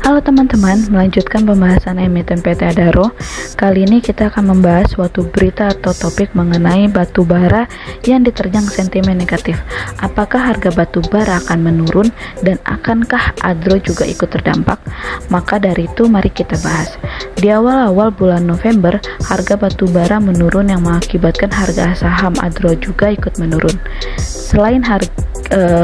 Halo teman-teman, melanjutkan pembahasan emiten PT Adaro. Kali ini kita akan membahas suatu berita atau topik mengenai batu bara yang diterjang sentimen negatif. Apakah harga batu bara akan menurun dan akankah Adro juga ikut terdampak? Maka dari itu mari kita bahas. Di awal-awal bulan November, harga batu bara menurun yang mengakibatkan harga saham Adro juga ikut menurun. Selain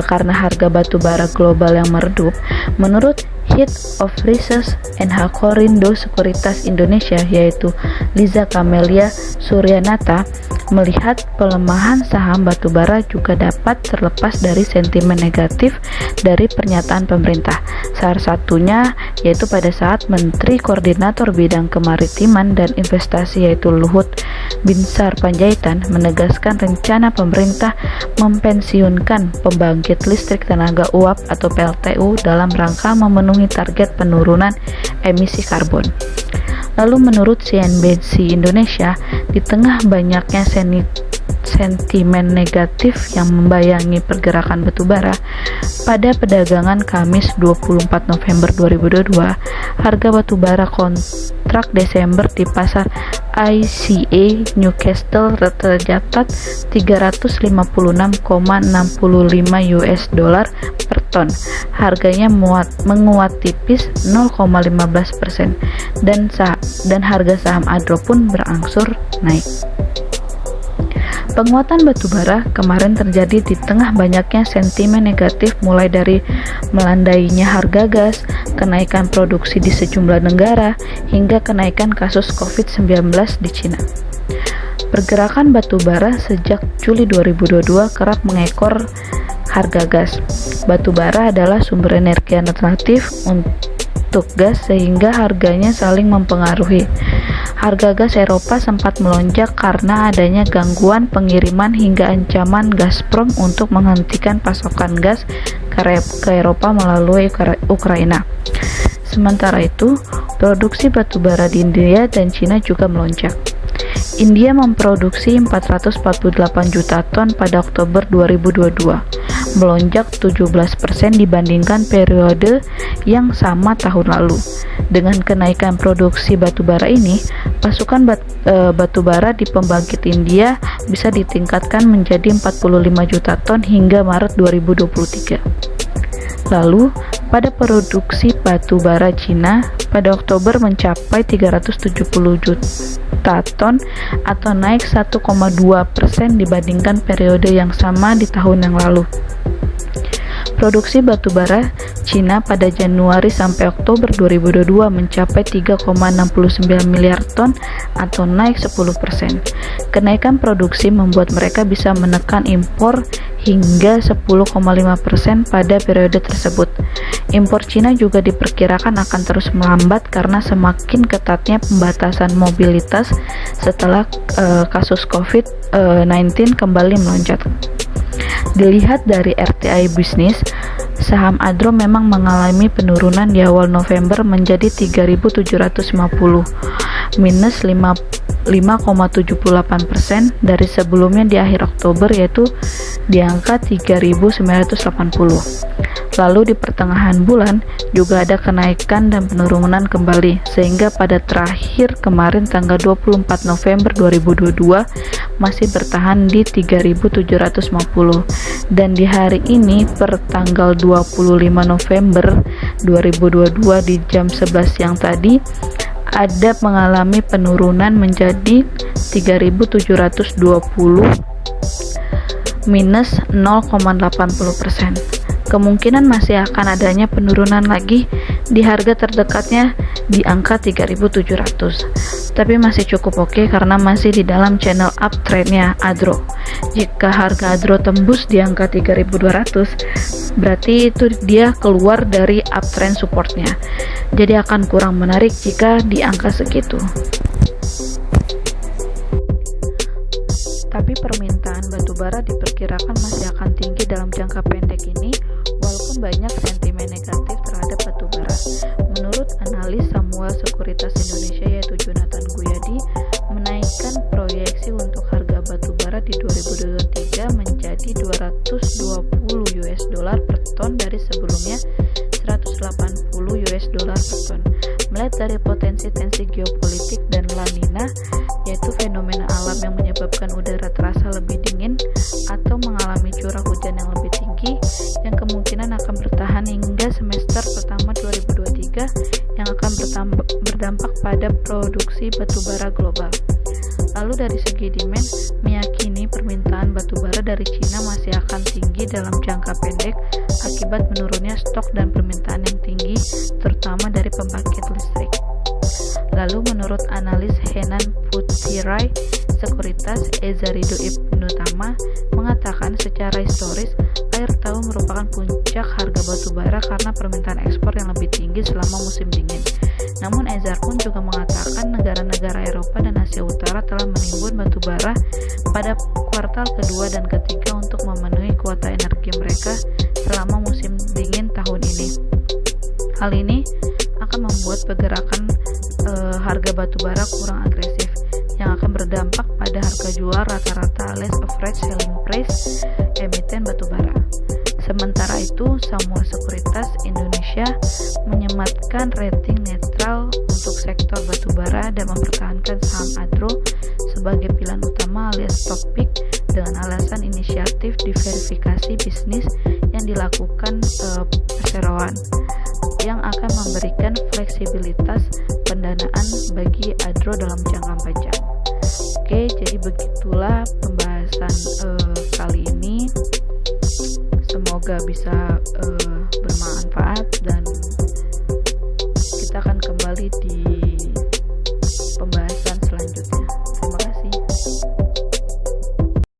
karena harga batu bara global yang meredup, menurut Head of Research NH Korindo Sekuritas Indonesia yaitu Liza Kamelia Suryanata, melihat pelemahan saham batubara juga dapat terlepas dari sentimen negatif dari pernyataan pemerintah. Salah satunya yaitu pada saat Menteri Koordinator Bidang Kemaritiman dan Investasi yaitu Luhut Binsar Panjaitan menegaskan rencana pemerintah mempensiunkan pembangkit listrik tenaga uap atau PLTU dalam rangka memenuhi target penurunan emisi karbon. Lalu menurut CNBC Indonesia, di tengah banyaknya sentimen negatif yang membayangi pergerakan batubara, pada perdagangan Kamis 24 November 2022, harga batubara kontrak Desember di pasar ICA Newcastle tercatat 356,65 US dollar per ton. Harganya menguat tipis 0,15% dan harga saham Adro pun berangsur naik. Penguatan batubara kemarin terjadi di tengah banyaknya sentimen negatif mulai dari melandainya harga gas, kenaikan produksi di sejumlah negara, hingga kenaikan kasus COVID-19 di Cina. Pergerakan batubara sejak Juli 2022 kerap mengekor harga gas. Batubara adalah sumber energi alternatif untuk gas sehingga harganya saling mempengaruhi. Harga gas Eropa sempat melonjak karena adanya gangguan pengiriman hingga ancaman Gazprom untuk menghentikan pasokan gas ke Eropa melalui Ukraina. Sementara itu, produksi batubara di India dan Cina juga melonjak. India memproduksi 448 juta ton pada Oktober 2022, melonjak 17% dibandingkan periode yang sama tahun lalu. Dengan kenaikan produksi batubara ini, pasokan batubara di pembangkit India bisa ditingkatkan menjadi 45 juta ton hingga Maret 2023. Lalu, pada produksi batubara Cina pada Oktober mencapai 370 juta ton atau naik 1,2% dibandingkan periode yang sama di tahun yang lalu. Produksi batubara Cina pada Januari sampai Oktober 2022 mencapai 3,69 miliar ton atau naik 10%. Kenaikan produksi membuat mereka bisa menekan impor hingga 10,5% pada periode tersebut. Impor Cina juga diperkirakan akan terus melambat karena semakin ketatnya pembatasan mobilitas setelah kasus COVID-19 kembali melonjak. Dilihat dari RTI Bisnis, saham Adro memang mengalami penurunan di awal November menjadi 3.750, minus 5,78% dari sebelumnya di akhir Oktober yaitu di angka 3.980. Lalu di pertengahan bulan juga ada kenaikan dan penurunan kembali sehingga pada terakhir kemarin tanggal 24 November 2022 masih bertahan di 3.750 dan di hari ini per tanggal 25 November 2022 di jam 11 siang tadi ada mengalami penurunan menjadi 3.720 minus 0,80%. Kemungkinan masih akan adanya penurunan lagi di harga terdekatnya di angka 3.700, tapi masih cukup oke karena masih di dalam channel uptrendnya Adro. Jika harga Adro tembus di angka 3.200, berarti itu dia keluar dari uptrend supportnya, jadi akan kurang menarik jika di angka segitu. Tapi permintaan batubara diperkirakan masih akan tinggi dalam jangka pendek ini, walaupun banyak sentimen negatif terhadap batubara. Menurut analis Samuel Sekuritas Indonesia yaitu Jonathan Guyadi, menaikkan proyeksi untuk harga batubara di 2023 menjadi 220 US dollar per ton dari sebelumnya 180 US dollar per ton. Melihat dari potensi tensi geopolitik dan La Nina, yaitu fenomena alam yang menyebabkan udara terasa lebih dingin atau mengalami curah hujan yang lebih tinggi, yang kemungkinan akan bertahan hingga semester pertama 2023, yang akan berdampak pada produksi batubara global. Lalu dari segi demand, meyakini permintaan batubara dari Cina masih akan tinggi dalam jangka pendek akibat menurunnya stok dan permintaan yang tinggi, terutama dari pembangkit listrik. Lalu menurut analis Henan Putirai Sekuritas, Eza Ridho Ibnu Tama mengatakan secara historis akhir tahun merupakan puncak harga batubara karena permintaan ekspor yang lebih tinggi selama musim dingin. Namun Ezar pun juga mengatakan negara-negara Eropa dan Asia Utara telah menimbun batubara pada kuartal kedua dan ketiga untuk memenuhi kuota energi mereka selama musim dingin tahun ini. Hal ini akan membuat pergerakan harga batubara kurang agresif, yang akan berdampak pada harga jual rata-rata alias average selling price emiten batubara. Sementara itu, Samuel Sekuritas Indonesia menyematkan rating netral untuk sektor batubara dan mempertahankan saham Adro sebagai pilihan utama alias top pick dengan alasan inisiatif diverifikasi bisnis yang dilakukan perseroan yang akan memberikan fleksibilitas pendanaan bagi Adro dalam jangka panjang. Oke, jadi begitulah pembahasan kali ini. Semoga bisa bermanfaat dan